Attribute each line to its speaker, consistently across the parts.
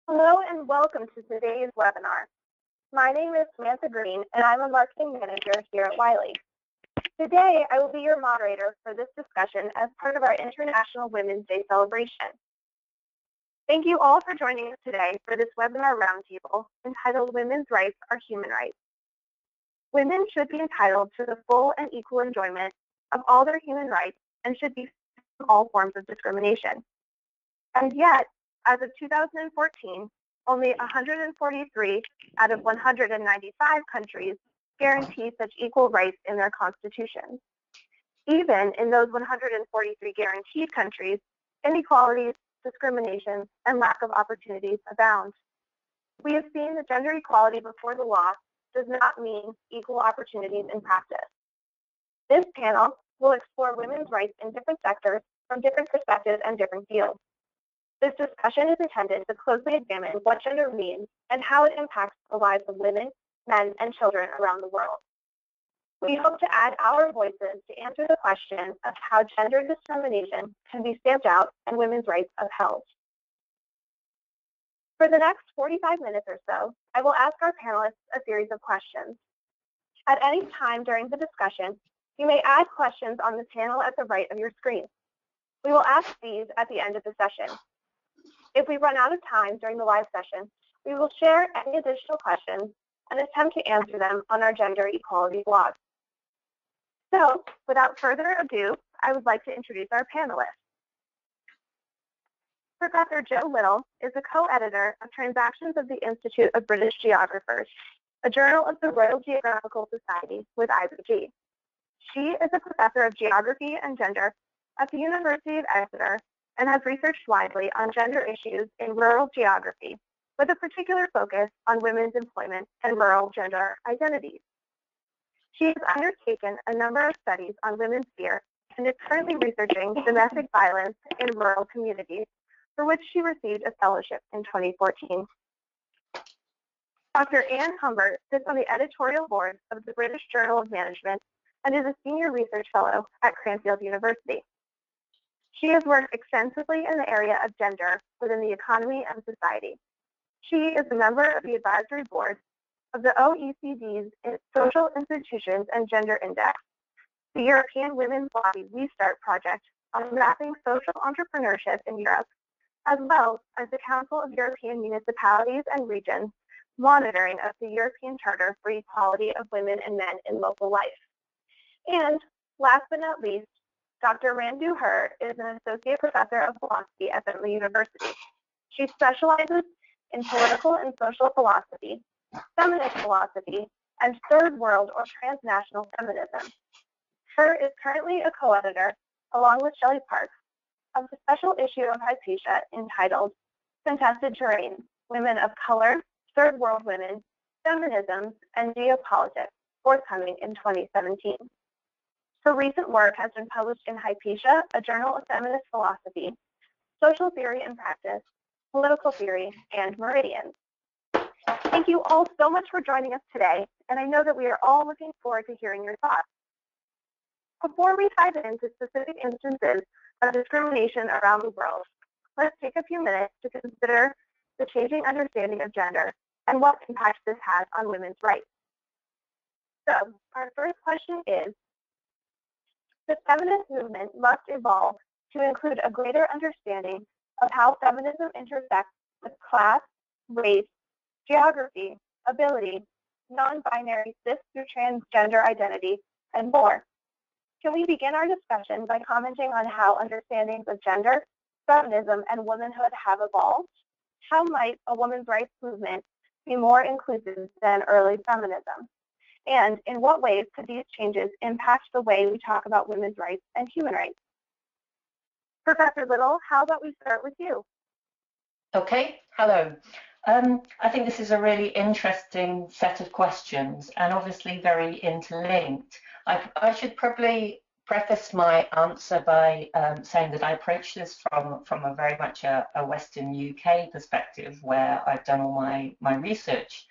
Speaker 1: Hello and welcome to today's webinar. My name is Samantha Green and I'm a marketing manager here at Wiley. Today I will be your moderator for this discussion as part of our International Women's Day celebration. Thank you all for joining us today for this webinar roundtable entitled Women's Rights Are Human Rights. Women should be entitled to the full and equal enjoyment of all their human rights and should be free from all forms of discrimination. And yet, as of 2014, only 143 out of 195 countries guarantee such equal rights in their constitutions. Even in those 143 guaranteed countries, inequalities, discrimination, and lack of opportunities abound. We have seen that gender equality before the law does not mean equal opportunities in practice. This panel will explore women's rights in different sectors from different perspectives and different fields. This discussion is intended to closely examine what gender means and how it impacts the lives of women, men, and children around the world. We hope to add our voices to answer the question of how gender discrimination can be stamped out and women's rights upheld. For the next 45 minutes or so, I will ask our panelists a series of questions. At any time during the discussion, you may add questions on the panel at the right of your screen. We will ask these at the end of the session. If we run out of time during the live session, we will share any additional questions and attempt to answer them on our gender equality blog. So, without further ado, I would like to introduce our panelists. Professor Jo Little is a co-editor of Transactions of the Institute of British Geographers, a journal of the Royal Geographical Society with IBG. She is a professor of geography and gender at the University of Exeter and has researched widely on gender issues in rural geography, with a particular focus on women's employment and rural gender identities. She has undertaken a number of studies on women's fear and is currently researching domestic violence in rural communities, for which she received a fellowship in 2014. Dr. Humbert sits on the editorial board of the British Journal of Management and is a senior research fellow at Cranfield University. She has worked extensively in the area of gender within the economy and society. She is a member of the advisory board of the OECD's Social Institutions and Gender Index, the European Women's Lobby Restart project on mapping social entrepreneurship in Europe, as well as the Council of European Municipalities and Regions monitoring of the European Charter for Equality of Women and Men in Local Life. And last but not least, Dr. Ranjoo Herr is an associate professor of philosophy at Bentley University. She specializes in political and social philosophy, feminist philosophy, and third world or transnational feminism. Herr is currently a co-editor, along with Shelley Parks, of the special issue of Hypatia entitled Contested Terrain, Women of Color, Third World Women, Feminisms, and Geopolitics, forthcoming in 2017. Her recent work has been published in Hypatia, a journal of feminist philosophy, social theory and practice, political theory, and Meridians. Thank you all so much for joining us today, and I know that we are all looking forward to hearing your thoughts. Before we dive into specific instances of discrimination around the world, let's take a few minutes to consider the changing understanding of gender and what impact this has on women's rights. So, our first question is, the feminist movement must evolve to include a greater understanding of how feminism intersects with class, race, geography, ability, non-binary, cis through transgender identity, and more. Can we begin our discussion by commenting on how understandings of gender, feminism, and womanhood have evolved? How might a women's rights movement be more inclusive than early feminism? And in what ways could these changes impact the way we talk about women's rights and human rights? Professor Little, how about we start with you?
Speaker 2: Okay, hello. I think this is a really interesting set of questions and obviously very interlinked. I should probably preface my answer by saying that I approach this from a very much a Western UK perspective where I've done all my research.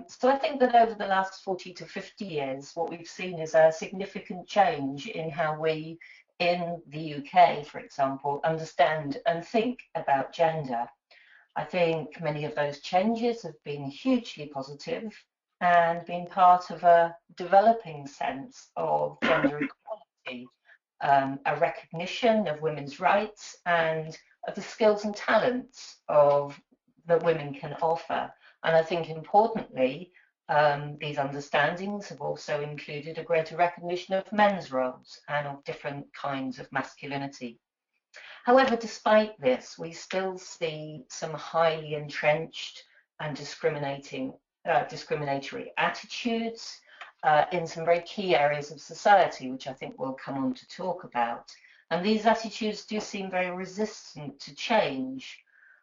Speaker 2: So I think that over the last 40 to 50 years, what we've seen is a significant change in how we in the UK, for example, understand and think about gender. I think many of those changes have been hugely positive and been part of a developing sense of gender equality, a recognition of women's rights and of the skills and talents that women can offer. And I think importantly, these understandings have also included a greater recognition of men's roles and of different kinds of masculinity. However, despite this, we still see some highly entrenched and discriminatory attitudes in some very key areas of society, which I think we'll come on to talk about. And these attitudes do seem very resistant to change.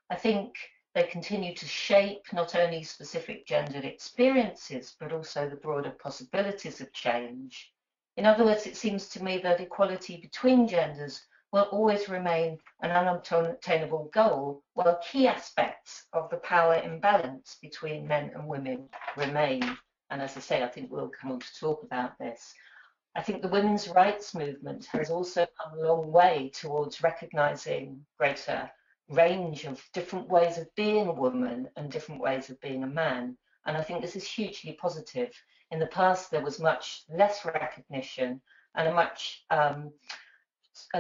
Speaker 2: I think they continue to shape not only specific gendered experiences, but also the broader possibilities of change. In other words, it seems to me that equality between genders will always remain an unobtainable goal, while key aspects of the power imbalance between men and women remain. And as I say, I think we'll come on to talk about this. I think the women's rights movement has also come a long way towards recognising greater range of different ways of being a woman and different ways of being a man. And I think this is hugely positive. In the past, there was much less recognition and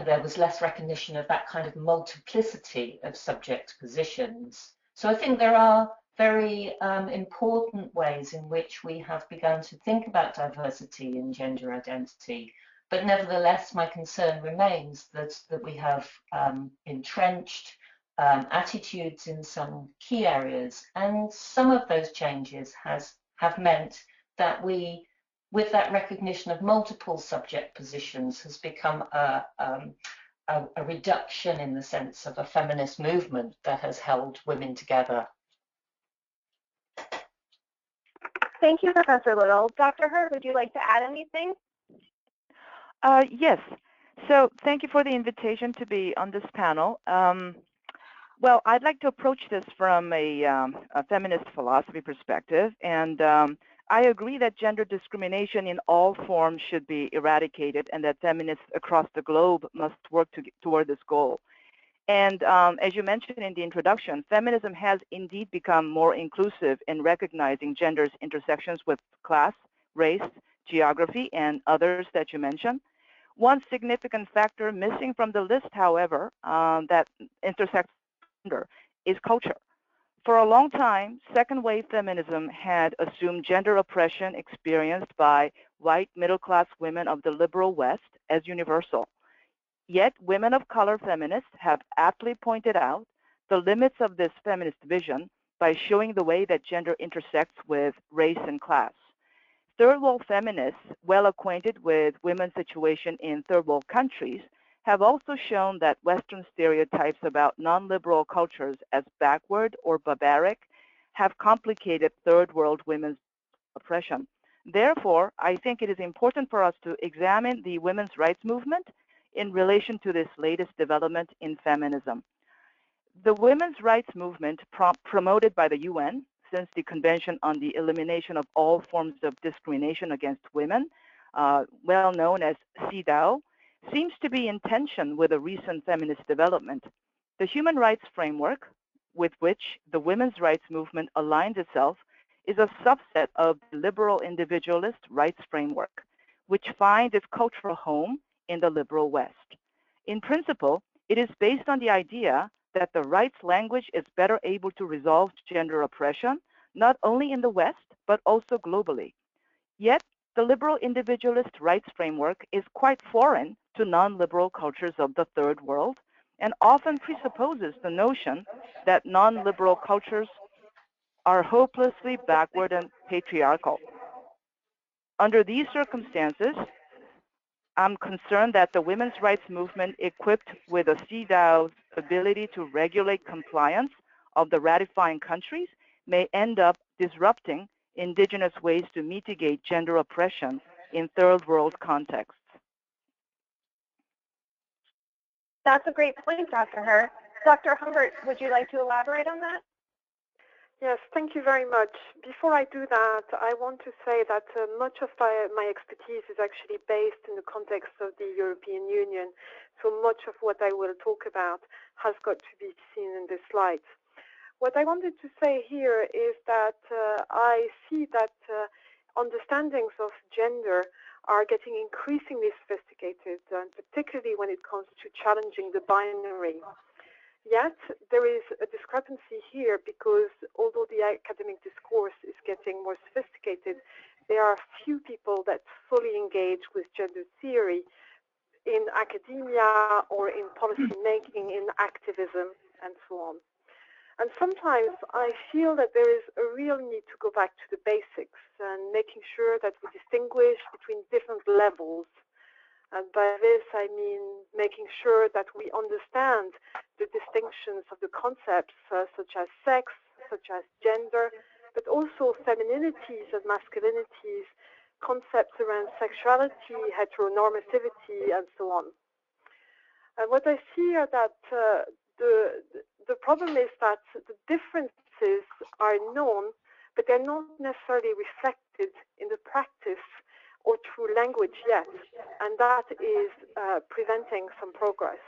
Speaker 2: there was less recognition of that kind of multiplicity of subject positions. So I think there are very important ways in which we have begun to think about diversity in gender identity. But nevertheless, my concern remains that we have entrenched attitudes in some key areas, and some of those changes have meant that we, with that recognition of multiple subject positions, has become a reduction in the sense of a feminist movement that has held women together.
Speaker 1: Thank you, Professor Little. Dr. Herr, would you like to add anything?
Speaker 3: Yes. So thank you for the invitation to be on this panel. Well, I'd like to approach this from a feminist philosophy perspective, and I agree that gender discrimination in all forms should be eradicated and that feminists across the globe must work toward this goal. And as you mentioned in the introduction, feminism has indeed become more inclusive in recognizing gender's intersections with class, race, geography, and others that you mentioned. One significant factor missing from the list, however, that intersects gender is culture. For a long time, second-wave feminism had assumed gender oppression experienced by white middle-class women of the liberal West as universal. Yet, women of color feminists have aptly pointed out the limits of this feminist vision by showing the way that gender intersects with race and class. Third world feminists, well acquainted with women's situation in third world countries, have also shown that Western stereotypes about non-liberal cultures as backward or barbaric have complicated third world women's oppression. Therefore, I think it is important for us to examine the women's rights movement in relation to this latest development in feminism. The women's rights movement promoted by the UN since the Convention on the Elimination of All Forms of Discrimination Against Women, well known as CEDAW, seems to be in tension with a recent feminist development. The human rights framework with which the women's rights movement aligns itself is a subset of the liberal individualist rights framework, which finds its cultural home in the liberal West. In principle, it is based on the idea that the rights language is better able to resolve gender oppression, not only in the West, but also globally. Yet, the liberal individualist rights framework is quite foreign to non-liberal cultures of the third world and often presupposes the notion that non-liberal cultures are hopelessly backward and patriarchal. Under these circumstances, I'm concerned that the women's rights movement equipped with a CEDAW's ability to regulate compliance of the ratifying countries may end up disrupting indigenous ways to mitigate gender oppression in third world contexts.
Speaker 1: That's a great point, Dr. Herr. Dr. Humbert, would you like to elaborate on that?
Speaker 4: Yes, thank you very much. Before I do that, I want to say that much of my expertise is actually based in the context of the European Union. So much of what I will talk about has got to be seen in this slide. What I wanted to say here is that I see that understandings of gender are getting increasingly sophisticated, and particularly when it comes to challenging the binary. Yet, there is a discrepancy here because although the academic discourse is getting more sophisticated, there are few people that fully engage with gender theory in academia or in policy making, in activism, and so on. And sometimes I feel that there is a real need to go back to the basics and making sure that we distinguish between different levels. And by this, I mean making sure that we understand the distinctions of the concepts such as sex, such as gender, but also femininities and masculinities, concepts around sexuality, heteronormativity, and so on. And what I see are that the problem is that the differences are known, but they're not necessarily reflected in the practice or through language yet, and that is preventing some progress.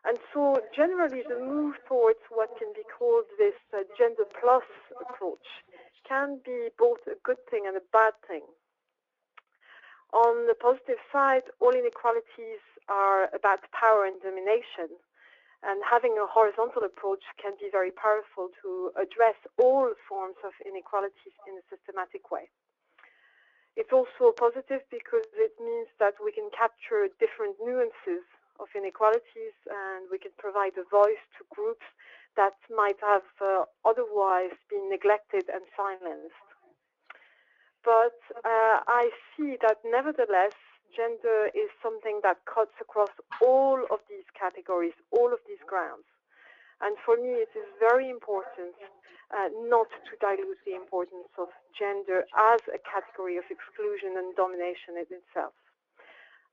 Speaker 4: And so generally the move towards what can be called this gender plus approach can be both a good thing and a bad thing. On the positive side, all inequalities are about power and domination, and having a horizontal approach can be very powerful to address all forms of inequalities in a systematic way. It's also positive because it means that we can capture different nuances of inequalities, and we can provide a voice to groups that might have otherwise been neglected and silenced. But I see that nevertheless, gender is something that cuts across all of these categories, all of these grounds. And for me, it is very important not to dilute the importance of gender as a category of exclusion and domination in itself.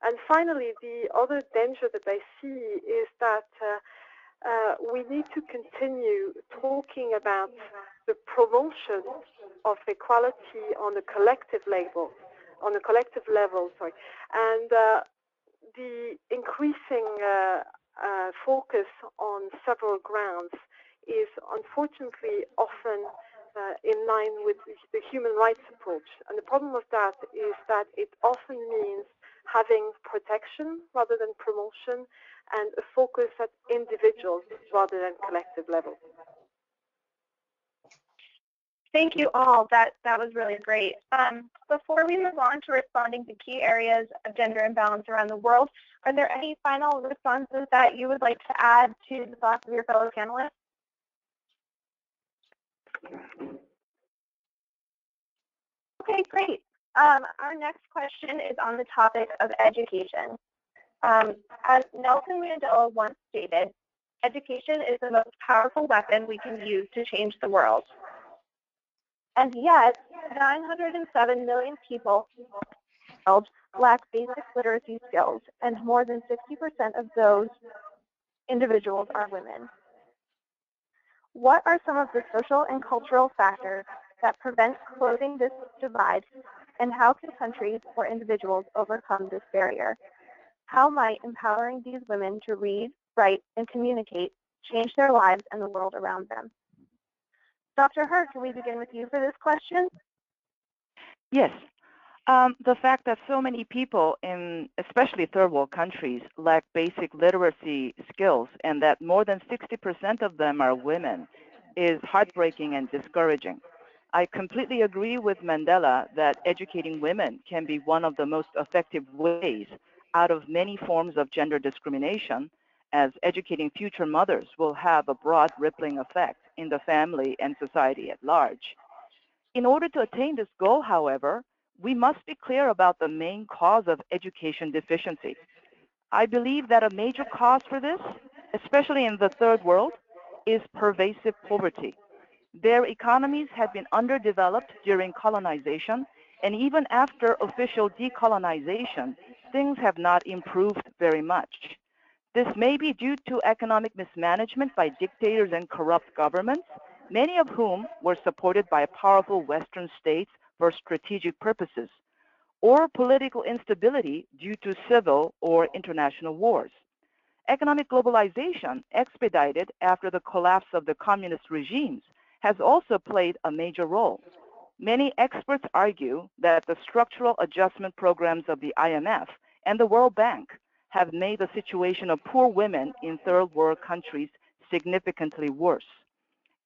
Speaker 4: And finally, the other danger that I see is that we need to continue talking about the promotion of equality on a collective level, and the increasing focus on several grounds is unfortunately often in line with the human rights approach. And the problem of that is that it often means having protection rather than promotion, and a focus at individuals rather than collective level.
Speaker 1: Thank you all. That was really great. Before we move on to responding to key areas of gender imbalance around the world, are there any final responses that you would like to add to the thoughts of your fellow panelists? Okay, great. Our next question is on the topic of education. As Nelson Mandela once stated, education is the most powerful weapon we can use to change the world. And yet, 907 million people lack basic literacy skills, and more than 60% of those individuals are women. What are some of the social and cultural factors that prevent closing this divide, and how can countries or individuals overcome this barrier? How might empowering these women to read, write, and communicate change their lives and the world around them? Dr. Herr, can we begin with you for this question?
Speaker 3: Yes. The fact that so many people in especially third world countries lack basic literacy skills, and that more than 60% of them are women, is heartbreaking and discouraging. I completely agree with Mandela that educating women can be one of the most effective ways out of many forms of gender discrimination, as educating future mothers will have a broad rippling effect in the family and society at large. In order to attain this goal, however, we must be clear about the main cause of education deficiency. I believe that a major cause for this, especially in the third world, is pervasive poverty. Their economies have been underdeveloped during colonization, and even after official decolonization, things have not improved very much. This may be due to economic mismanagement by dictators and corrupt governments, many of whom were supported by powerful Western states for strategic purposes, or political instability due to civil or international wars. Economic globalization, expedited after the collapse of the communist regimes, has also played a major role. Many experts argue that the structural adjustment programs of the IMF and the World Bank have made the situation of poor women in third world countries significantly worse.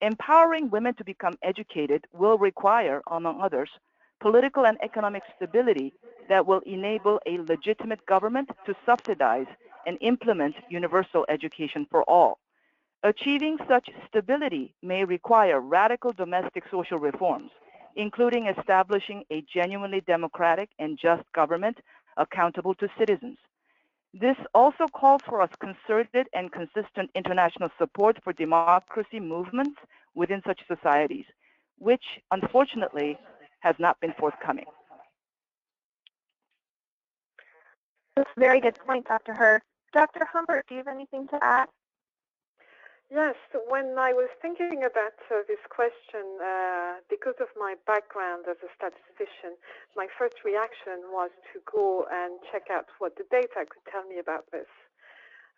Speaker 3: Empowering women to become educated will require, among others, political and economic stability that will enable a legitimate government to subsidize and implement universal education for all. Achieving such stability may require radical domestic social reforms, including establishing a genuinely democratic and just government accountable to citizens. This also calls for a concerted and consistent international support for democracy movements within such societies, which unfortunately has not been forthcoming.
Speaker 1: That's a very good point, Dr. Herr. Dr. Humbert, do you have anything to add?
Speaker 4: Yes, when I was thinking about this question, because of my background as a statistician, my first reaction was to go and check out what the data could tell me about this.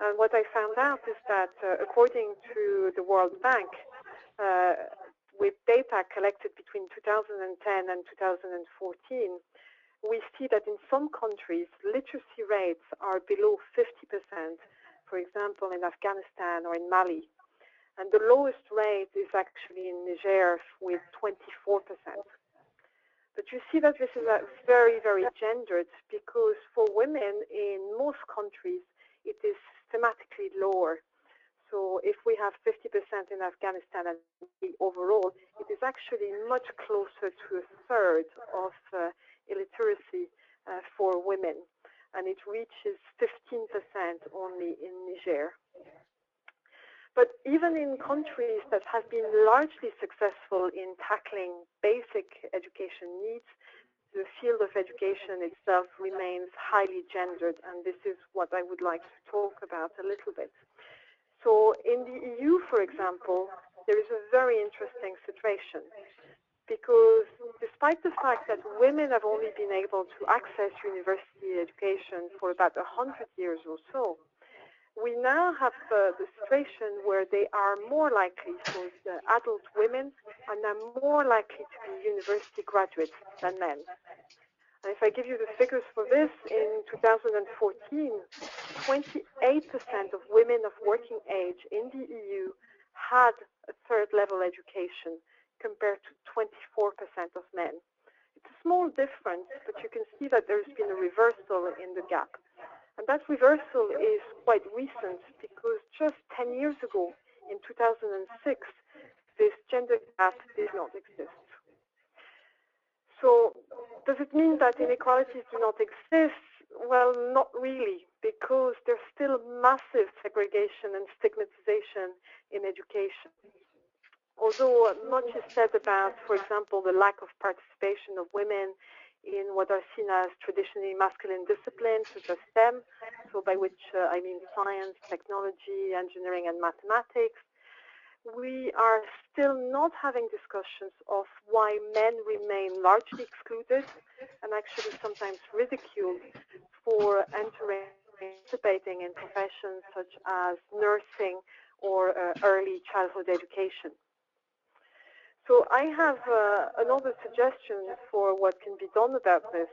Speaker 4: And what I found out is that according to the World Bank, with data collected between 2010 and 2014, we see that in some countries, literacy rates are below 50%, for example, in Afghanistan or in Mali. And the lowest rate is actually in Niger with 24%. But you see that this is very, very gendered, because for women in most countries, it is systematically lower. So if we have 50% in Afghanistan and overall, it is actually much closer to a third of illiteracy for women. And it reaches 15% only in Niger. But even in countries that have been largely successful in tackling basic education needs, the field of education itself remains highly gendered, and this is what I would like to talk about a little bit. So in the EU, for example, there is a very interesting situation, because despite the fact that women have only been able to access university education for about 100 years or so, we now have the situation where they are more likely, so the adult women are now more likely to be university graduates than men. And if I give you the figures for this, in 2014, 28% of women of working age in the EU had a third-level education, compared to 24% of men. It's a small difference, but you can see that there's been a reversal in the gap. And that reversal is quite recent, because just 10 years ago, in 2006, this gender gap did not exist. So does it mean that inequalities do not exist? Well, not really, because there's still massive segregation and stigmatization in education. Although much is said about, for example, the lack of participation of women in what are seen as traditionally masculine disciplines, such as STEM, so by which I mean science, technology, engineering, and mathematics, we are still not having discussions of why men remain largely excluded and actually sometimes ridiculed for participating in professions such as nursing or early childhood education. So I have another suggestion for what can be done about this.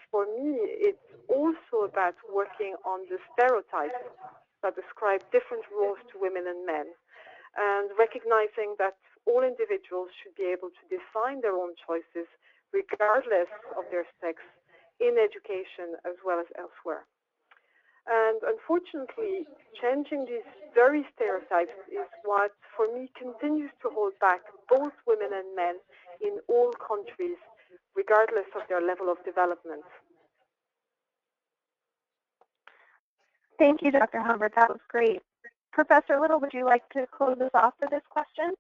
Speaker 4: For me, it's also about working on the stereotypes that ascribe different roles to women and men, and recognizing that all individuals should be able to define their own choices regardless of their sex in education as well as elsewhere. And unfortunately, changing these very stereotypes is what, for me, continues to hold back both women and men in all countries, regardless of their level of development.
Speaker 1: Thank you, Dr. Humbert. That was great. Professor Little, would you like to close us off for this question?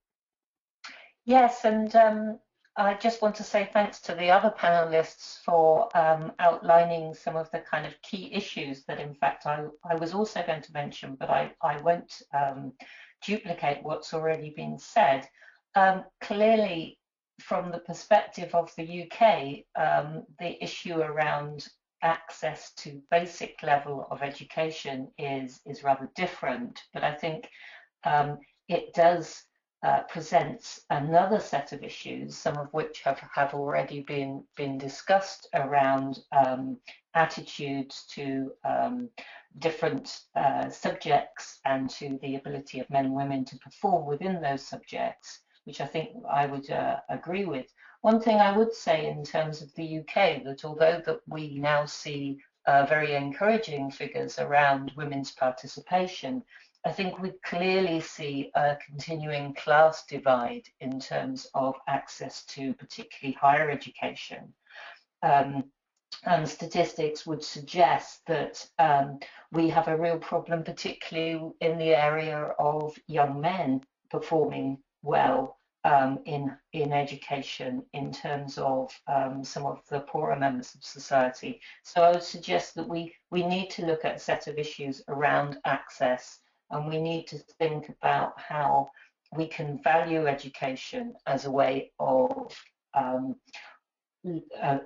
Speaker 2: Yes, and I just want to say thanks to the other panelists for outlining some of the kind of key issues that, in fact, I was also going to mention, but I won't duplicate what's already been said. Clearly, from the perspective of the UK, the issue around access to basic level of education is rather different, but I think it does present another set of issues, some of which have already been discussed around attitudes to different subjects and to the ability of men and women to perform within those subjects, which I think I would agree with. One thing I would say in terms of the UK, that although that we now see very encouraging figures around women's participation, I think we clearly see a continuing class divide in terms of access to particularly higher education. And statistics would suggest that we have a real problem, particularly in the area of young men performing well in education in terms of some of the poorer members of society. So I would suggest that we need to look at a set of issues around access, and we need to think about how we can value education as a way of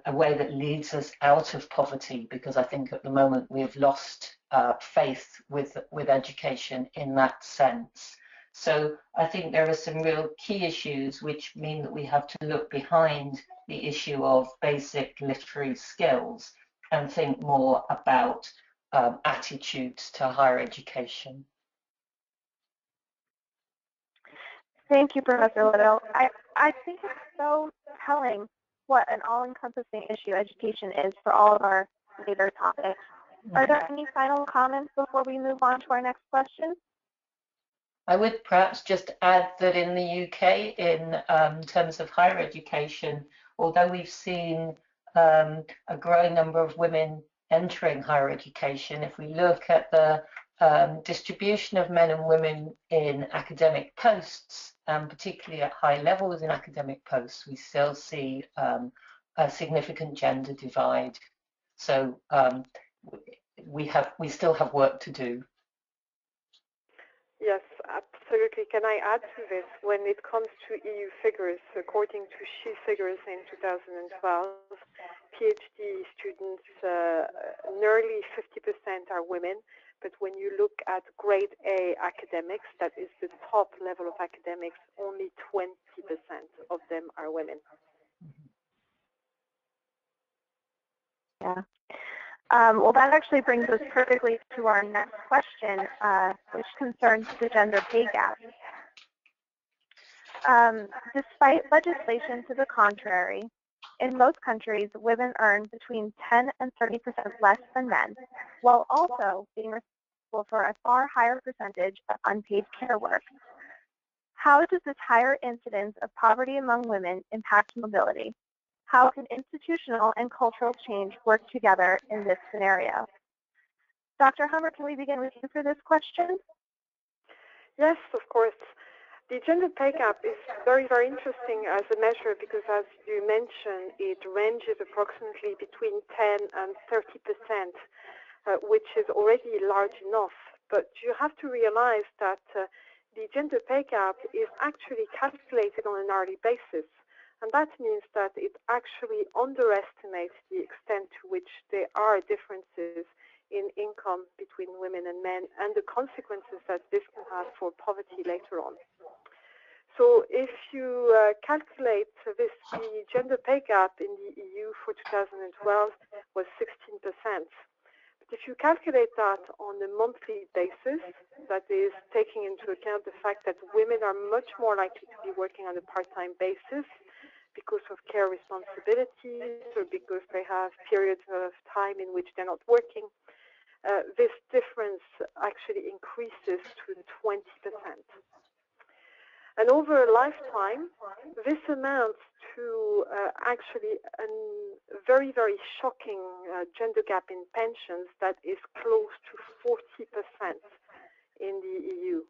Speaker 2: a way that leads us out of poverty, because I think at the moment we have lost faith with education in that sense. So I think there are some real key issues which mean that we have to look behind the issue of basic literary skills and think more about attitudes to higher education.
Speaker 1: Thank you, Professor Little. I think it's so telling what an all-encompassing issue education is for all of our later topics. Are there any final comments before we move on to our next question?
Speaker 2: I would perhaps just add that in the UK, in terms of higher education, although we've seen a growing number of women entering higher education, if we look at the distribution of men and women in academic posts, particularly at high levels in academic posts, we still see a significant gender divide. So we still have work to do.
Speaker 4: Yes, absolutely. Can I add to this? When it comes to EU figures, according to SHE figures in 2012, PhD students, nearly 50% are women. But when you look at grade A academics, that is the top level of academics, only 20% of them are women.
Speaker 1: Yeah. Well, that actually brings us perfectly to our next question, which concerns the gender pay gap. Despite legislation to the contrary, in most countries, women earn between 10 and 30% less than men, while also being responsible for a far higher percentage of unpaid care work. How does this higher incidence of poverty among women impact mobility? How can institutional and cultural change work together in this scenario? Dr. Humbert, can we begin with you for this question?
Speaker 4: Yes, of course. The gender pay gap is very, very interesting as a measure because, as you mentioned, it ranges approximately between 10 and 30%, which is already large enough. But you have to realize that the gender pay gap is actually calculated on an hourly basis. And that means that it actually underestimates the extent to which there are differences in income between women and men and the consequences that this can have for poverty later on. So if you calculate this, the gender pay gap in the EU for 2012 was 16%. But if you calculate that on a monthly basis, that is taking into account the fact that women are much more likely to be working on a part-time basis because of care responsibilities or because they have periods of time in which they're not working, this difference actually increases to 20%. And over a lifetime, this amounts to actually a very, very shocking gender gap in pensions that is close to 40% in the EU.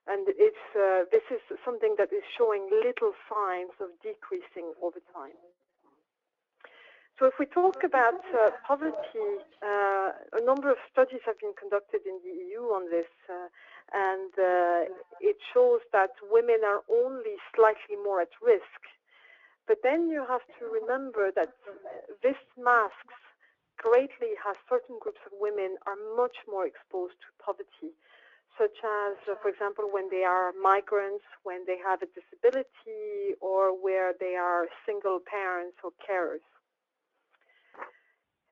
Speaker 4: And this is something that is showing little signs of decreasing over time. So if we talk about poverty, a number of studies have been conducted in the EU on this, and it shows that women are only slightly more at risk. But then you have to remember that this masks greatly how certain groups of women are much more exposed to poverty, such as, for example, when they are migrants, when they have a disability, or where they are single parents or carers.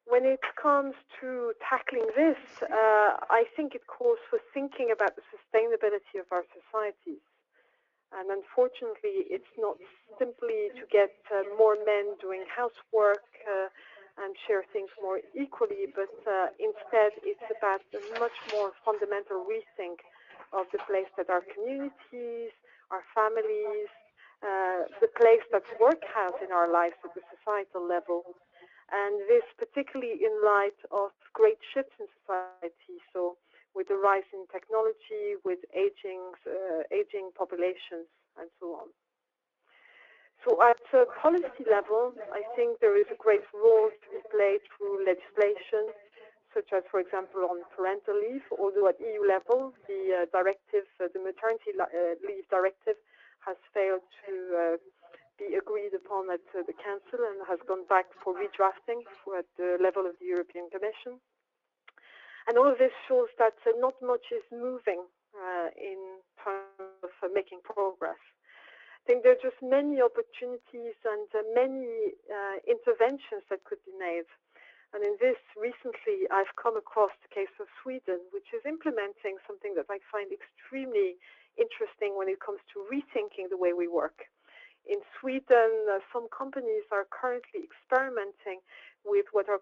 Speaker 4: When it comes to tackling this, I think it calls for thinking about the sustainability of our societies. And unfortunately, it's not simply to get more men doing housework and share things more equally, but instead it's about a much more fundamental rethink of the place that our communities, our families, the place that work has in our lives at the societal level. And this particularly in light of great shifts in society, so with the rise in technology, with aging populations, and so on. So at a policy level, I think there is a great role to be played through legislation, such as, for example, on parental leave, although at EU level, the maternity leave directive has failed to be agreed upon at the Council and has gone back for redrafting at the level of the European Commission. And all of this shows that not much is moving in terms of making progress. I think there are just many opportunities and many interventions that could be made. And in this, recently, I've come across the case of Sweden, which is implementing something that I find extremely interesting when it comes to rethinking the way we work. In Sweden, some companies are currently experimenting with what are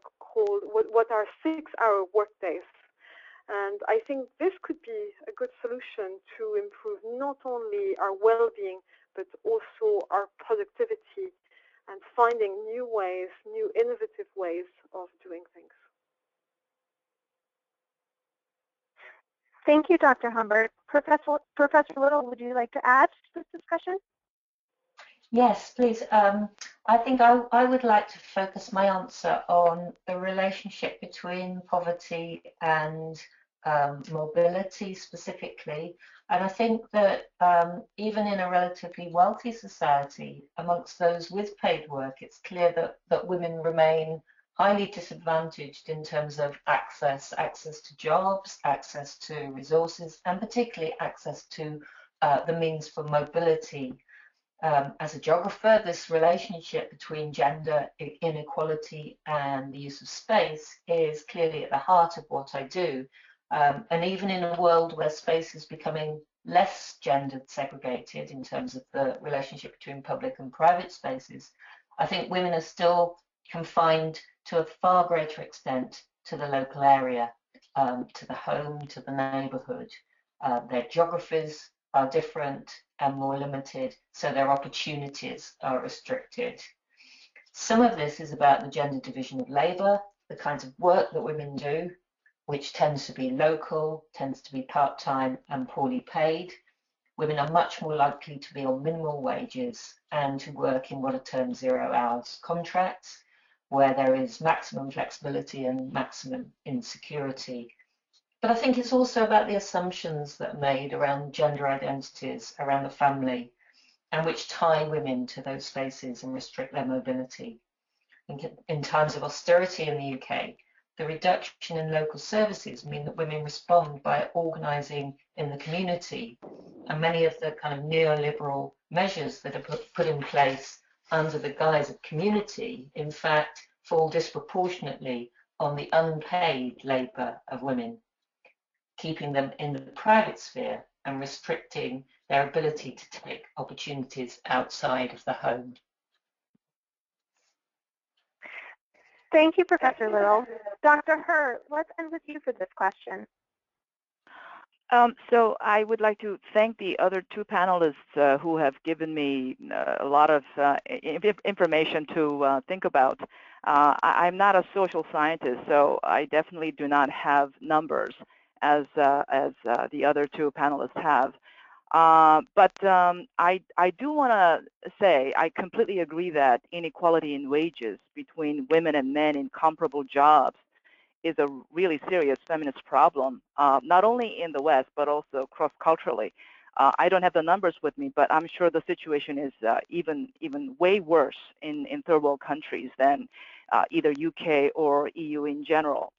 Speaker 4: 6-hour workdays. And I think this could be a good solution to improve not only our well-being, but also our productivity and finding new ways, new innovative ways of doing things.
Speaker 1: Thank you, Dr. Humbert. Professor Little, would you like to add to this discussion?
Speaker 2: Yes, please. I think I would like to focus my answer on the relationship between poverty and mobility specifically. And I think that even in a relatively wealthy society, amongst those with paid work, it's clear that women remain highly disadvantaged in terms of access to jobs, access to resources, and particularly access to the means for mobility. As a geographer, this relationship between gender inequality and the use of space is clearly at the heart of what I do. And even in a world where space is becoming less gendered segregated in terms of the relationship between public and private spaces, I think women are still confined to a far greater extent to the local area, to the home, to the neighbourhood. Their geographies are different and more limited, so their opportunities are restricted. Some of this is about the gender division of labour, the kinds of work that women do, which tends to be local, tends to be part-time and poorly paid. Women are much more likely to be on minimal wages and to work in what are termed 0 hours contracts, where there is maximum flexibility and maximum insecurity. But I think it's also about the assumptions that are made around gender identities, around the family, and which tie women to those spaces and restrict their mobility. In times of austerity in the UK, the reduction in local services mean that women respond by organising in the community, and many of the kind of neoliberal measures that are put in place under the guise of community, in fact, fall disproportionately on the unpaid labour of women, keeping them in the private sphere and restricting their ability to take opportunities outside of the home.
Speaker 1: Thank you, Professor Little. Dr. Herr, let's end with you for this question.
Speaker 3: So I would like to thank the other two panelists who have given me a lot of information to think about. I'm not a social scientist, so I definitely do not have numbers as the other two panelists have. But I do want to say I completely agree that inequality in wages between women and men in comparable jobs is a really serious feminist problem, not only in the West, but also cross-culturally. I don't have the numbers with me, but I'm sure the situation is even way worse in third world countries than either UK or EU in general.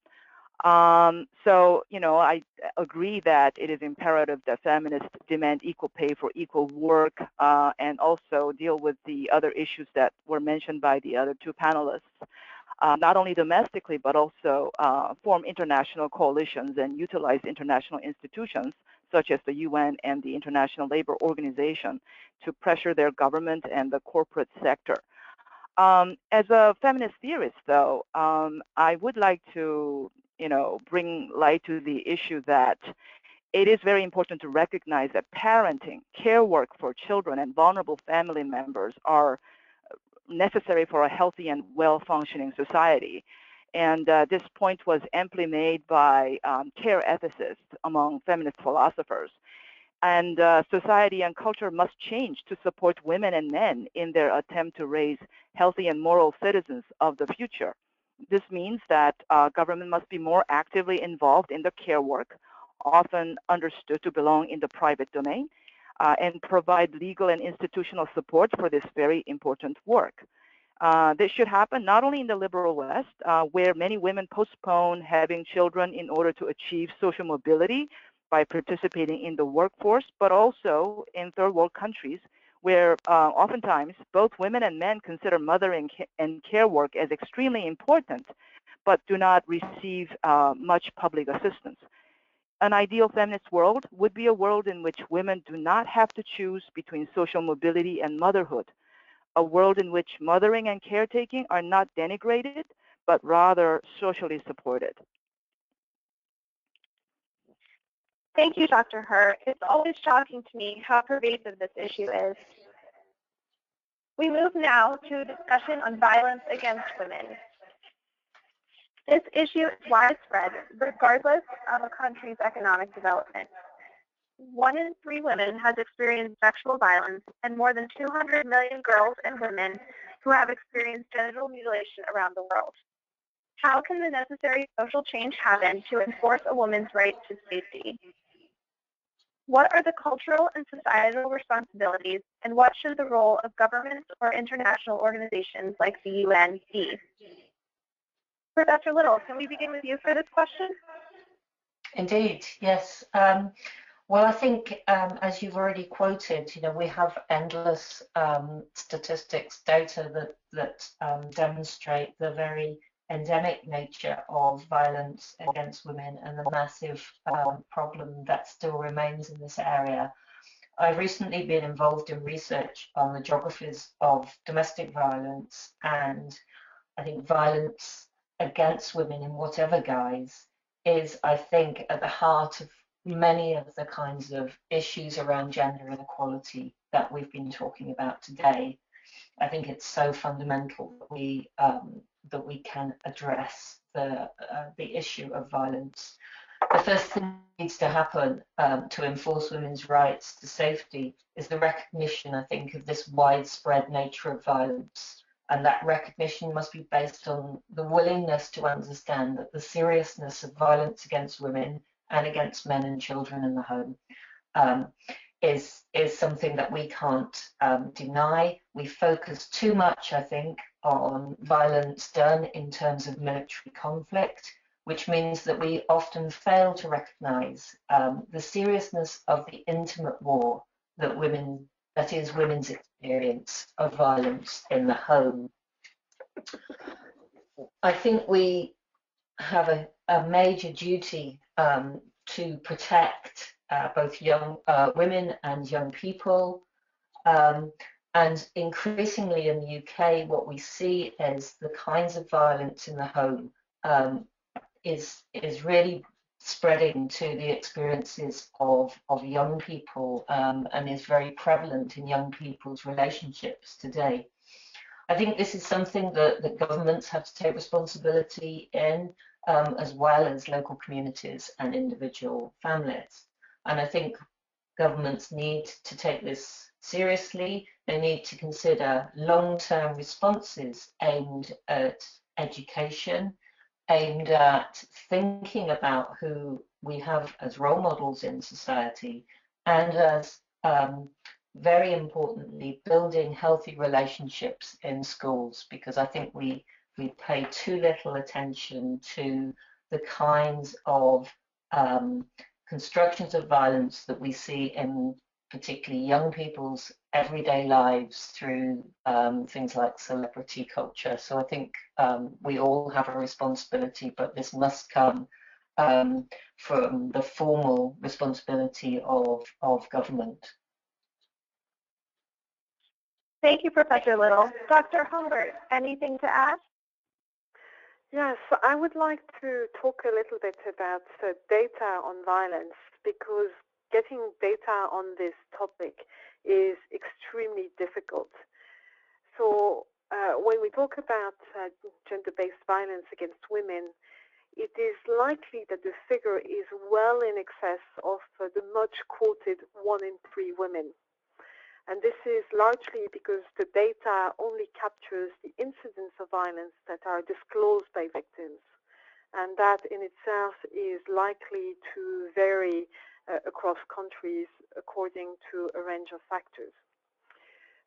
Speaker 3: So, I agree that it is imperative that feminists demand equal pay for equal work and also deal with the other issues that were mentioned by the other two panelists, not only domestically, but also form international coalitions and utilize international institutions such as the UN and the International Labor Organization to pressure their government and the corporate sector. As a feminist theorist, though, I would like to bring light to the issue that it is very important to recognize that parenting, care work for children, and vulnerable family members are necessary for a healthy and well-functioning society. And this point was amply made by care ethicists among feminist philosophers. And society and culture must change to support women and men in their attempt to raise healthy and moral citizens of the future. This means that government must be more actively involved in the care work, often understood to belong in the private domain, and provide legal and institutional support for this very important work. This should happen not only in the liberal West, where many women postpone having children in order to achieve social mobility by participating in the workforce, but also in third world countries where oftentimes both women and men consider mothering and care work as extremely important, but do not receive much public assistance. An ideal feminist world would be a world in which women do not have to choose between social mobility and motherhood, a world in which mothering and caretaking are not denigrated, but rather socially supported.
Speaker 1: Thank you, Dr. Herr. It's always shocking to me how pervasive this issue is. We move now to a discussion on violence against women. This issue is widespread regardless of a country's economic development. 1 in 3 women has experienced sexual violence, and more than 200 million girls and women who have experienced genital mutilation around the world. How can the necessary social change happen to enforce a woman's right to safety? What are the cultural and societal responsibilities, and what should the role of governments or international organizations like the UN be? Professor Little, can we begin with you for this question?
Speaker 2: Indeed, yes. Well, I think, as you've already quoted, we have endless statistics, data that demonstrate the very endemic nature of violence against women and the massive problem that still remains in this area. I've recently been involved in research on the geographies of domestic violence, and I think violence against women in whatever guise is, I think, at the heart of many of the kinds of issues around gender inequality that we've been talking about today. I think it's so fundamental that we can address the issue of violence. The first thing that needs to happen to enforce women's rights to safety is the recognition, I think, of this widespread nature of violence. And that recognition must be based on the willingness to understand that the seriousness of violence against women and against men and children in the home is something that we can't deny. We focus too much, I think, on violence done in terms of military conflict, which means that we often fail to recognize the seriousness of the intimate war that is women's experience of violence in the home. I think we have a major duty to protect both young women and young people. And increasingly in the UK, what we see is the kinds of violence in the home is really spreading to the experiences of young people and is very prevalent in young people's relationships today. I think this is something that governments have to take responsibility in, as well as local communities and individual families. And I think governments need to take this seriously. They need to consider long-term responses aimed at education, aimed at thinking about who we have as role models in society, and as very importantly, building healthy relationships in schools, because I think we we pay too little attention to the kinds of constructions of violence that we see in particularly young people's everyday lives through things like celebrity culture. So I think we all have a responsibility, but this must come from the formal responsibility of government.
Speaker 1: Thank you, Professor Little. Dr. Humbert, anything to add?
Speaker 4: Yes, I would like to talk a little bit about data on violence, because getting data on this topic is extremely difficult. So when we talk about gender-based violence against women, it is likely that the figure is well in excess of the much quoted 1 in 3 women. And this is largely because the data only captures the incidents of violence that are disclosed by victims. And that in itself is likely to vary across countries according to a range of factors.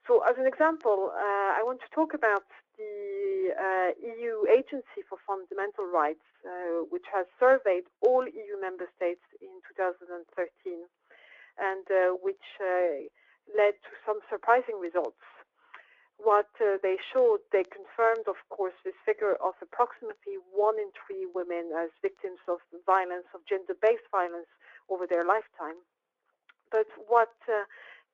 Speaker 4: So as an example, I want to talk about the EU Agency for Fundamental Rights, which has surveyed all EU member states in 2013, and which led to some surprising results. What they showed, they confirmed, of course, this figure of approximately 1 in 3 women as victims of violence, of gender-based violence over their lifetime. But what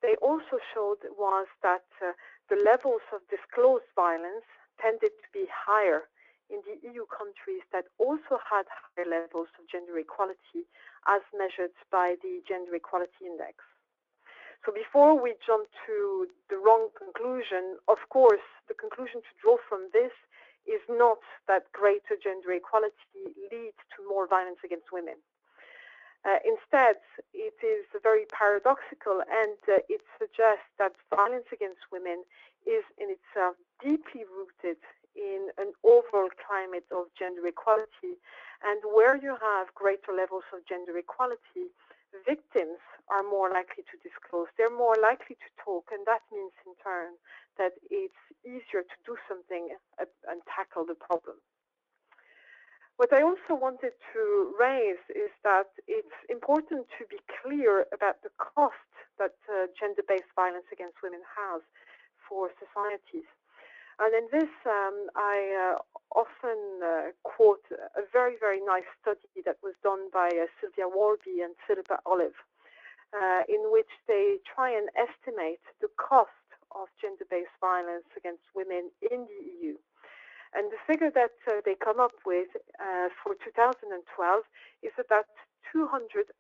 Speaker 4: they also showed was that the levels of disclosed violence tended to be higher in the EU countries that also had higher levels of gender equality as measured by the Gender Equality Index. So before we jump to the wrong conclusion, of course, the conclusion to draw from this is not that greater gender equality leads to more violence against women. Instead, it is very paradoxical, and it suggests that violence against women is in itself deeply rooted in an overall climate of gender equality. And where you have greater levels of gender equality, victims are more likely to disclose. They're more likely to talk, and that means in turn that it's easier to do something and tackle the problem. What I also wanted to raise is that it's important to be clear about the cost that gender-based violence against women has for societies. And in this, I often quote a very, very nice study that was done by Sylvia Warby and Philippa Olive, in which they try and estimate the cost of gender-based violence against women in the EU. And the figure that they come up with for 2012 is about 225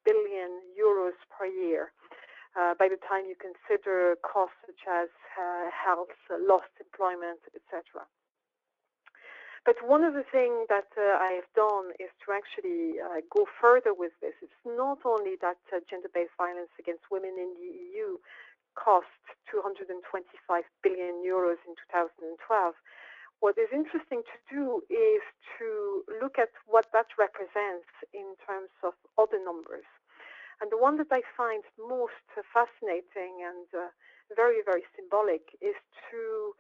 Speaker 4: billion euros per year. By the time you consider costs such as health, lost employment, etc. But one of the things that I have done is to actually go further with this. It's not only that gender-based violence against women in the EU cost 225 billion euros in 2012. What is interesting to do is to look at what that represents in terms of other numbers. And the one that I find most fascinating and very, very symbolic is to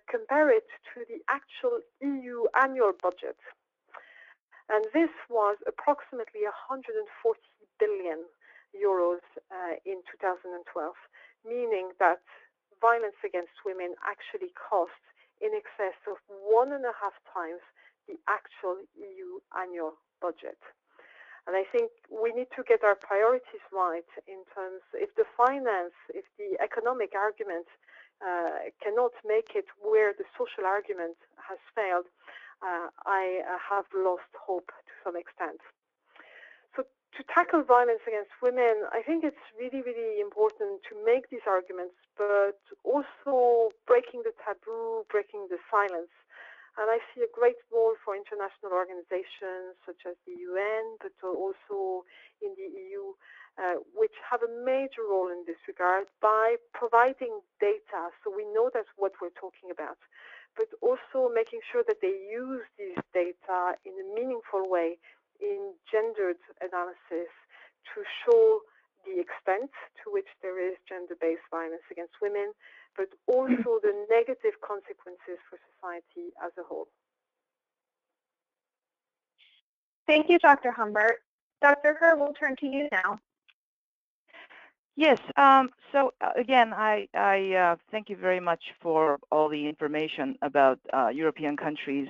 Speaker 4: compare it to the actual EU annual budget. And this was approximately 140 billion euros in 2012, meaning that violence against women actually costs in excess of 1.5 times the actual EU annual budget. And I think we need to get our priorities right in terms, if the economic argument cannot make it where the social argument has failed, I have lost hope to some extent. So to tackle violence against women, I think it's really, really important to make these arguments, but also breaking the taboo, breaking the silence. And I see a great role for international organizations such as the UN, but also in the EU, which have a major role in this regard by providing data so we know that's what we're talking about, but also making sure that they use these data in a meaningful way in gendered analysis to show the extent to which there is gender-based violence against women, but also the negative consequences for society as a whole.
Speaker 1: Thank you, Dr. Humbert. Dr. Herr, we'll turn to you now.
Speaker 3: Yes. Again, I thank you very much for all the information about European countries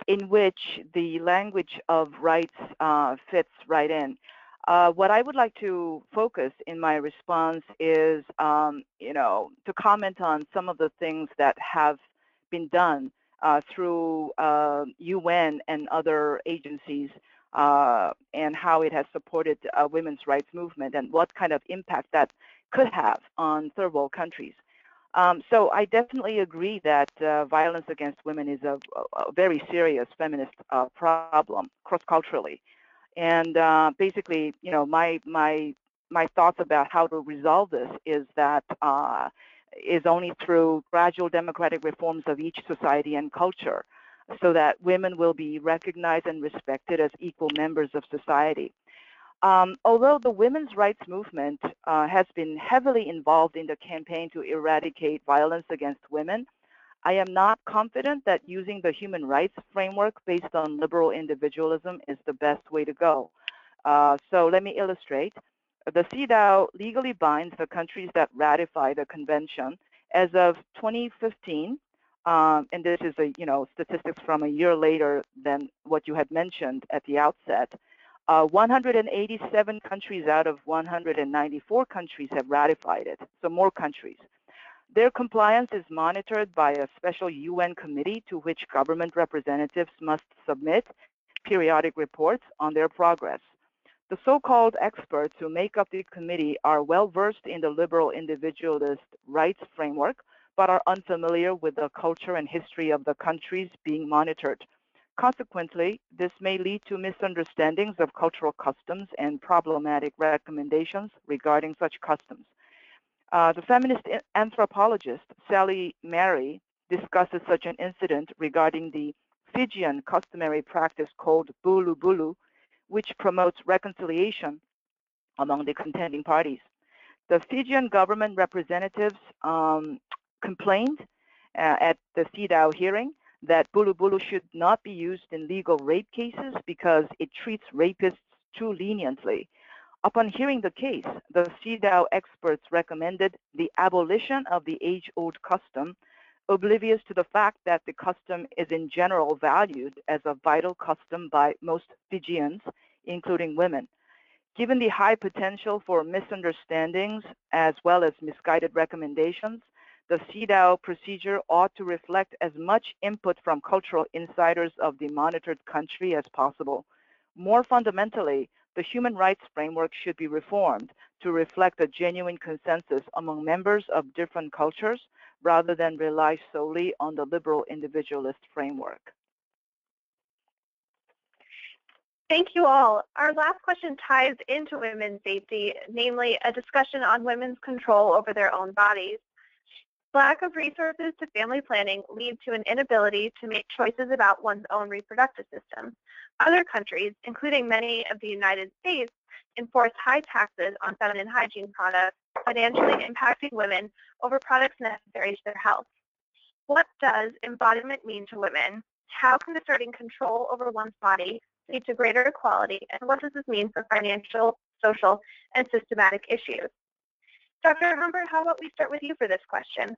Speaker 3: in which the language of rights fits right in. What I would like to focus in my response is, to comment on some of the things that have been done through UN and other agencies, and how it has supported women's rights movement and what kind of impact that could have on third world countries. So I definitely agree that violence against women is a very serious feminist problem cross-culturally. And basically, my thoughts about how to resolve this is that is only through gradual democratic reforms of each society and culture, so that women will be recognized and respected as equal members of society. Although the women's rights movement has been heavily involved in the campaign to eradicate violence against women, I am not confident that using the human rights framework based on liberal individualism is the best way to go. So let me illustrate. The CEDAW legally binds the countries that ratify the convention. As of 2015, and this is statistics from a year later than what you had mentioned at the outset, 187 countries out of 194 countries have ratified it, so more countries. Their compliance is monitored by a special UN committee to which government representatives must submit periodic reports on their progress. The so-called experts who make up the committee are well-versed in the liberal individualist rights framework, but are unfamiliar with the culture and history of the countries being monitored. Consequently, this may lead to misunderstandings of cultural customs and problematic recommendations regarding such customs. The feminist anthropologist Sally Mary discusses such an incident regarding the Fijian customary practice called bulu bulu, which promotes reconciliation among the contending parties. The Fijian government representatives complained at the CEDAW hearing that bulu bulu should not be used in legal rape cases because it treats rapists too leniently. Upon hearing the case, the CEDAW experts recommended the abolition of the age-old custom, oblivious to the fact that the custom is in general valued as a vital custom by most Fijians, including women. Given the high potential for misunderstandings as well as misguided recommendations, the CEDAW procedure ought to reflect as much input from cultural insiders of the monitored country as possible. More fundamentally, the human rights framework should be reformed to reflect a genuine consensus among members of different cultures rather than rely solely on the liberal individualist framework.
Speaker 1: Thank you all. Our last question ties into women's safety, namely a discussion on women's control over their own bodies. Lack of resources to family planning leads to an inability to make choices about one's own reproductive system. Other countries, including many of the United States, enforce high taxes on feminine hygiene products, financially impacting women over products necessary to their health. What does embodiment mean to women? How can asserting control over one's body lead to greater equality? And what does this mean for financial, social, and systematic issues? Dr. Humbert, how about we start with you for this question?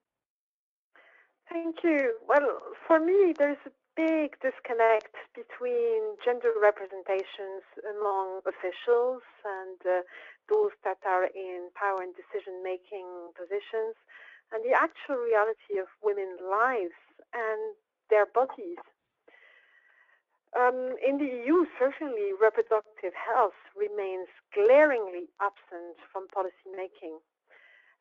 Speaker 4: Thank you. Well, for me, there's a big disconnect between gender representations among officials and those that are in power and decision-making positions and the actual reality of women's lives and their bodies. In the EU, certainly reproductive health remains glaringly absent from policy making.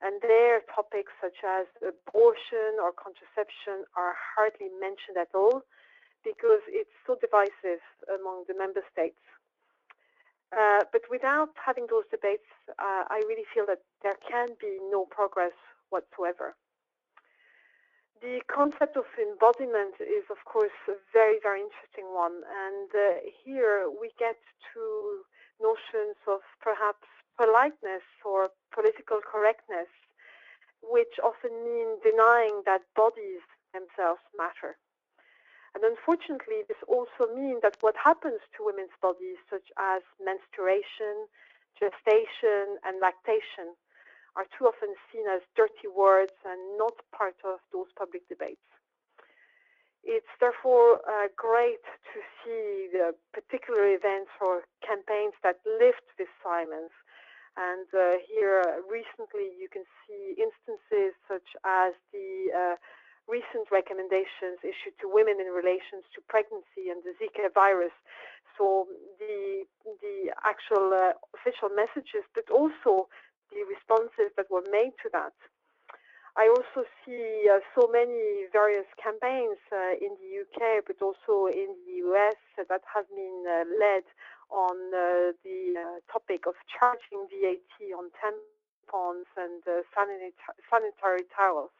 Speaker 4: And there, topics such as abortion or contraception are hardly mentioned at all because it's so divisive among the member states. But without having those debates, I really feel that there can be no progress whatsoever. The concept of embodiment is, of course, a very, very interesting one. And here we get to notions of perhaps politeness or political correctness, which often mean denying that bodies themselves matter. And unfortunately, this also means that what happens to women's bodies, such as menstruation, gestation, and lactation, are too often seen as dirty words and not part of those public debates. It's therefore great to see the particular events or campaigns that lift this silence. And here recently you can see instances such as the recent recommendations issued to women in relations to pregnancy and the Zika virus. So the actual official messages, but also the responses that were made to that. I also see so many various campaigns in the UK, but also in the US that have been led on the topic of charging VAT on tampons and sanitary towels.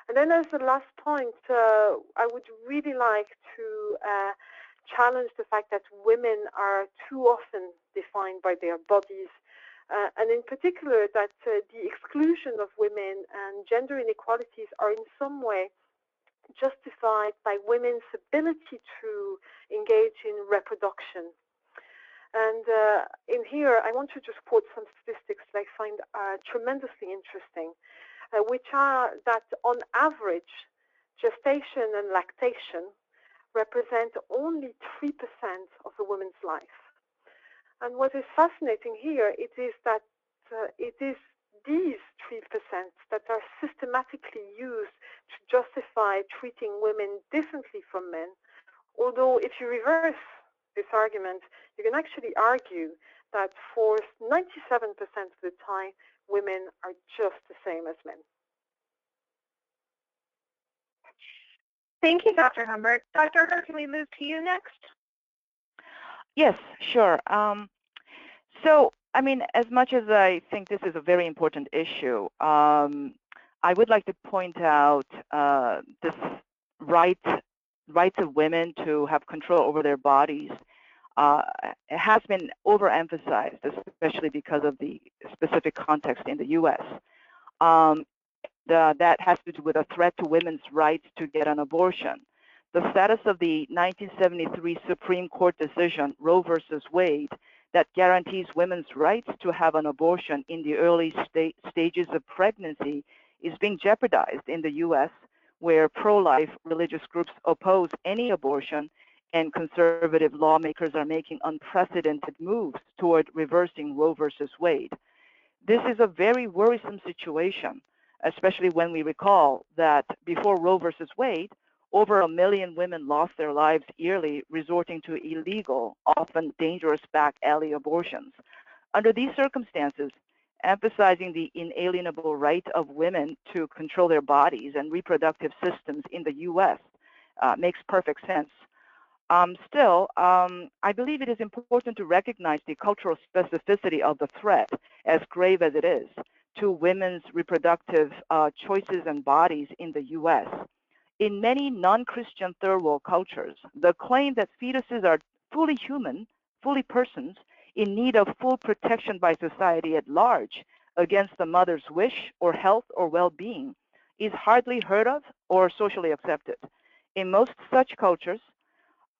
Speaker 4: And then as the last point, I would really like to challenge the fact that women are too often defined by their bodies, and in particular that the exclusion of women and gender inequalities are in some way justified by women's ability to engage in reproduction. And in here, I want to just quote some statistics that I find tremendously interesting, which are that on average, gestation and lactation represent only 3% of a woman's life. And what is fascinating here, it is that it is these 3% that are systematically used to justify treating women differently from men. Although if you reverse this argument, you can actually argue that for 97% of the time, women are just the same as men.
Speaker 1: Thank you, Dr. Humbert. Dr. Herr, can we move to you next?
Speaker 3: Yes, sure. So, I mean, as much as I think this is a very important issue, I would like to point out this rights of women to have control over their bodies has been overemphasized, especially because of the specific context in the U.S. That has to do with a threat to women's rights to get an abortion. The status of the 1973 Supreme Court decision, Roe versus Wade, that guarantees women's rights to have an abortion in the early stages of pregnancy is being jeopardized in the U.S., where pro-life religious groups oppose any abortion, and conservative lawmakers are making unprecedented moves toward reversing Roe versus Wade. This is a very worrisome situation, especially when we recall that before Roe versus Wade, over 1 million women lost their lives yearly resorting to illegal, often dangerous back alley abortions. Under these circumstances, emphasizing the inalienable right of women to control their bodies and reproductive systems in the U.S. Makes perfect sense. Still, I believe it is important to recognize the cultural specificity of the threat, as grave as it is, to women's reproductive choices and bodies in the U.S. In many non-Christian third world cultures, the claim that fetuses are fully human, fully persons, in need of full protection by society at large against the mother's wish or health or well-being is hardly heard of or socially accepted. In most such cultures,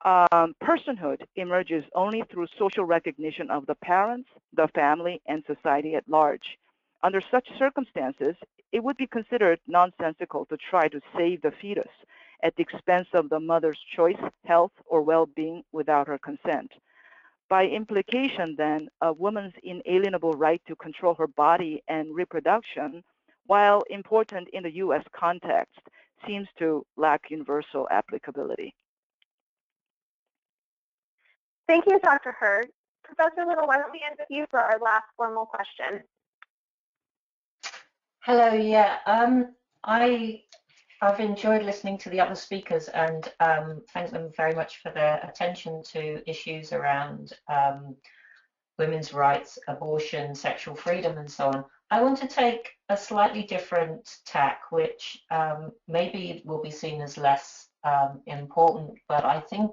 Speaker 3: personhood emerges only through social recognition of the parents, the family, and society at large. Under such circumstances, it would be considered nonsensical to try to save the fetus at the expense of the mother's choice, health, or well-being without her consent. By implication, then, a woman's inalienable right to control her body and reproduction, while important in the U.S. context, seems to lack universal applicability.
Speaker 1: Thank you, Dr. Herr. Professor Little, why don't we end with you for our last formal question?
Speaker 2: Hello, yeah. I've enjoyed listening to the other speakers and thank them very much for their attention to issues around women's rights, abortion, sexual freedom, and so on. I want to take a slightly different tack, which maybe will be seen as less important, but I think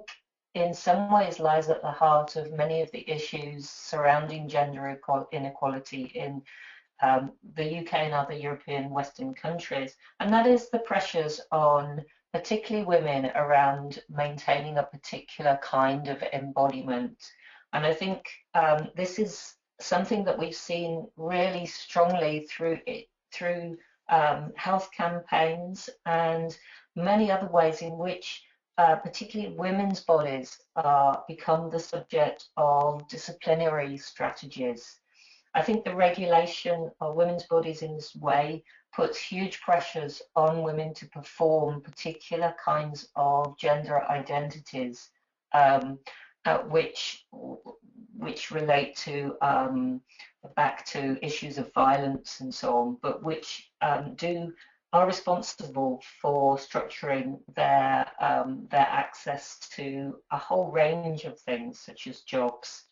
Speaker 2: in some ways lies at the heart of many of the issues surrounding gender inequality in the UK and other European Western countries, and that is the pressures on particularly women around maintaining a particular kind of embodiment. And I think this is something that we've seen really strongly through health campaigns and many other ways in which particularly women's bodies become the subject of disciplinary strategies. I think the regulation of women's bodies in this way puts huge pressures on women to perform particular kinds of gender identities, which relate to back to issues of violence and so on, but which are responsible for structuring their access to a whole range of things such as jobs,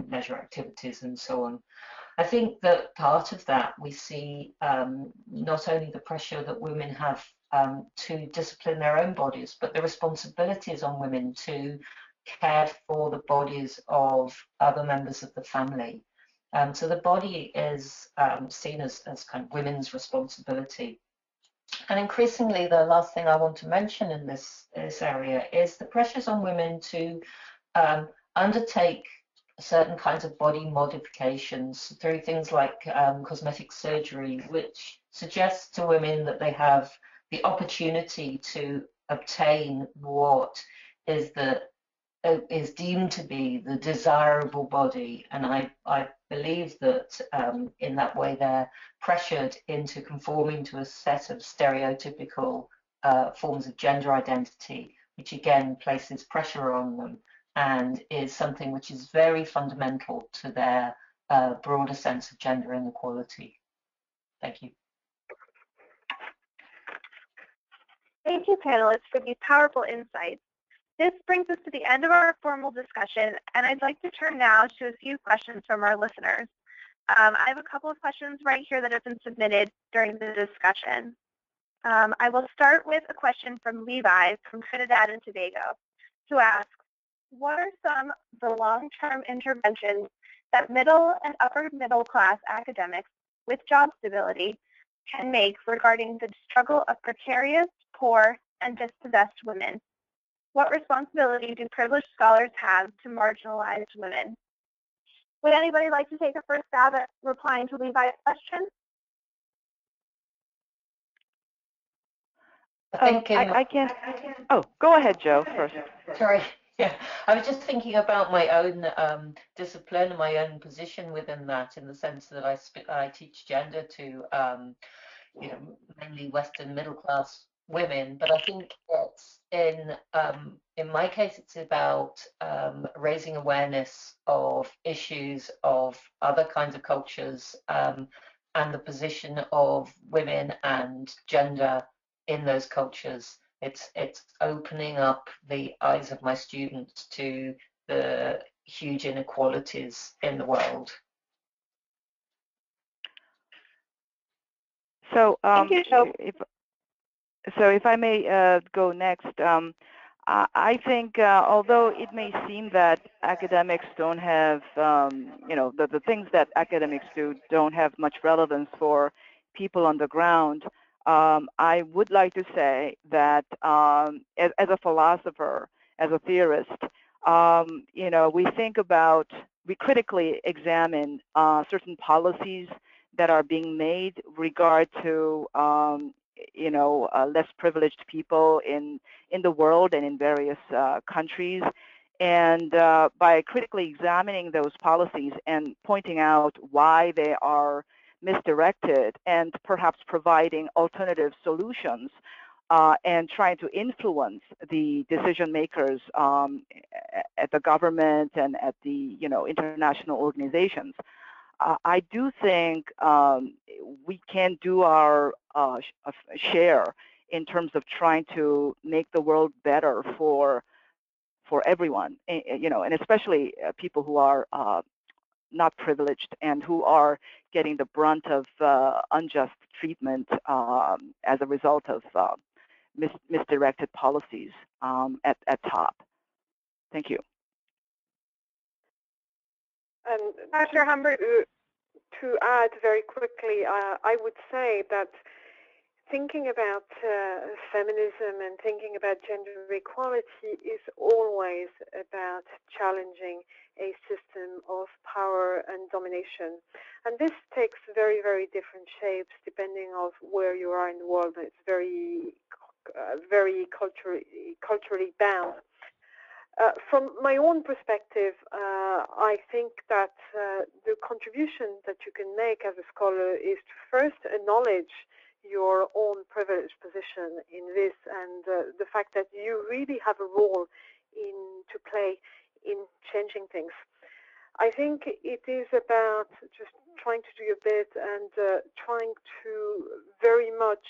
Speaker 2: leisure activities, and so on. I think that part of that we see not only the pressure that women have to discipline their own bodies, but the responsibilities on women to care for the bodies of other members of the family. So the body is seen as kind of women's responsibility. And increasingly, the last thing I want to mention in this area is the pressures on women to undertake certain kinds of body modifications through things like cosmetic surgery, which suggests to women that they have the opportunity to obtain what is deemed to be the desirable body. And I believe that in that way they're pressured into conforming to a set of stereotypical forms of gender identity, which again places pressure on them and is something which is very fundamental to their broader sense of gender inequality. Thank you.
Speaker 1: Thank you, panelists, for these powerful insights. This brings us to the end of our formal discussion, and I'd like to turn now to a few questions from our listeners. I have a couple of questions right here that have been submitted during the discussion. I will start with a question from Levi from Trinidad and Tobago, who asks, what are some of the long-term interventions that middle and upper middle class academics with job stability can make regarding the struggle of precarious, poor, and dispossessed women? What responsibility do privileged scholars have to marginalized women? Would anybody like to take a first stab at replying to Levi's question?
Speaker 3: I can. Oh, go ahead, Joe, first.
Speaker 2: Sorry. Yeah, I was just thinking about my own discipline and my own position within that, in the sense that I teach gender to mainly Western middle class women, but I think it's in my case it's about raising awareness of issues of other kinds of cultures and the position of women and gender in those cultures. It's opening up the eyes of my students to the huge inequalities in the world.
Speaker 3: So, if I may go next, I think although it may seem that academics don't have, the things that academics do don't have much relevance for people on the ground, I would like to say that as a philosopher, as a theorist, we critically examine certain policies that are being made regard to less privileged people in the world and in various countries. And by critically examining those policies and pointing out why they are misdirected and perhaps providing alternative solutions and trying to influence the decision makers at the government and at the international organizations, I do think we can do our share in terms of trying to make the world better for everyone, and especially people who are not privileged and who are getting the brunt of unjust treatment as a result of misdirected policies at top. Thank you.
Speaker 4: And
Speaker 1: Dr. Humbert.
Speaker 4: To add very quickly, I would say that thinking about feminism and thinking about gender equality is always about challenging a system of power and domination. And this takes very, very different shapes depending on where you are in the world. It's very culturally bound. From my own perspective, I think that the contribution that you can make as a scholar is to first acknowledge your own privileged position in this and the fact that you really have a role to play in changing things. I think it is about just trying to do your bit and trying to very much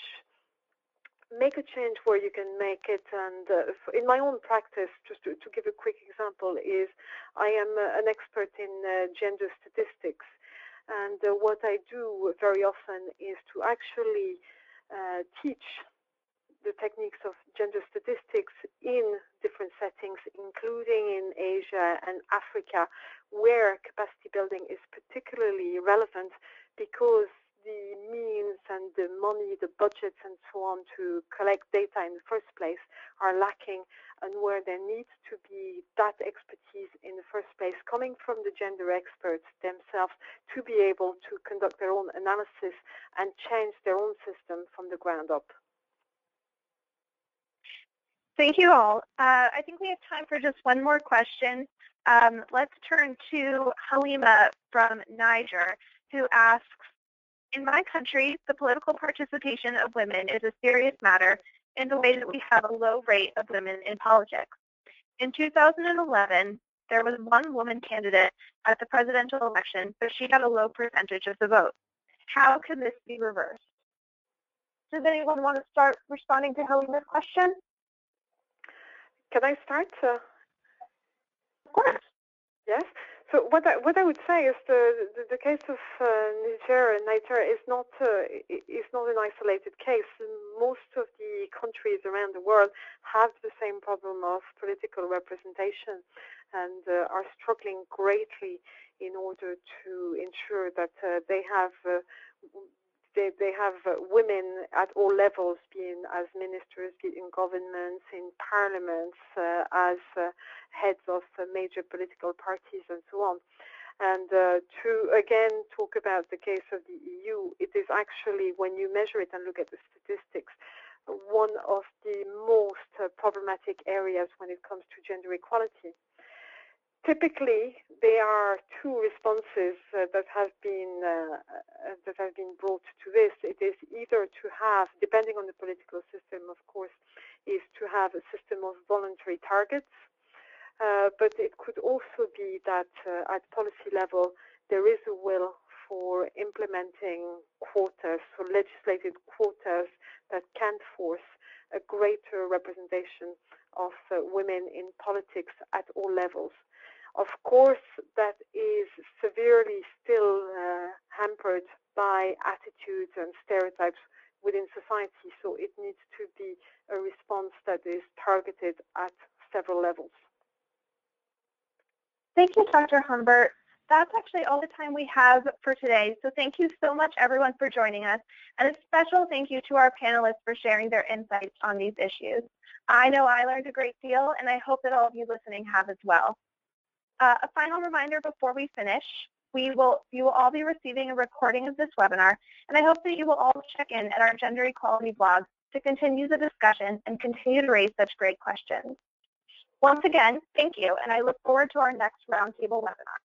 Speaker 4: make a change where you can make it. And in my own practice, just to give a quick example, is I am an expert in gender statistics. And what I do very often is to actually teach the techniques of gender statistics in different settings, including in Asia and Africa, where capacity building is particularly relevant because the means and the money, the budgets and so on to collect data in the first place are lacking, and where there needs to be that expertise in the first place coming from the gender experts themselves to be able to conduct their own analysis and change their own system from the ground up.
Speaker 1: Thank you all. I think we have time for just one more question. Let's turn to Halima from Niger, who asks, in my country, the political participation of women is a serious matter in the way that we have a low rate of women in politics. In 2011, there was one woman candidate at the presidential election, but she got a low percentage of the vote. How can this be reversed? Does anyone want to start responding to Halima's question?
Speaker 4: Can I start?
Speaker 1: Of course.
Speaker 4: Yes. So what I would say is the case of Niger is not an isolated case. Most of the countries around the world have the same problem of political representation and are struggling greatly in order to ensure that they have women at all levels, being as ministers, in governments, in parliaments, as heads of major political parties, and so on. And to again talk about the case of the EU, it is actually, when you measure it and look at the statistics, one of the most problematic areas when it comes to gender equality. Typically, there are two responses that have been brought to this. It is either to have, depending on the political system, of course, is to have a system of voluntary targets. But it could also be that at policy level, there is a will for implementing quotas, so legislated quotas that can force a greater representation of women in politics at all levels. Of course, that is severely still hampered by attitudes and stereotypes within society, so it needs to be a response that is targeted at several levels.
Speaker 1: Thank you, Dr. Humbert. That's actually all the time we have for today, so thank you so much, everyone, for joining us, and a special thank you to our panelists for sharing their insights on these issues. I know I learned a great deal, and I hope that all of you listening have as well. A final reminder before we finish, you will all be receiving a recording of this webinar, and I hope that you will all check in at our gender equality blog to continue the discussion and continue to raise such great questions. Once again, thank you, and I look forward to our next roundtable webinar.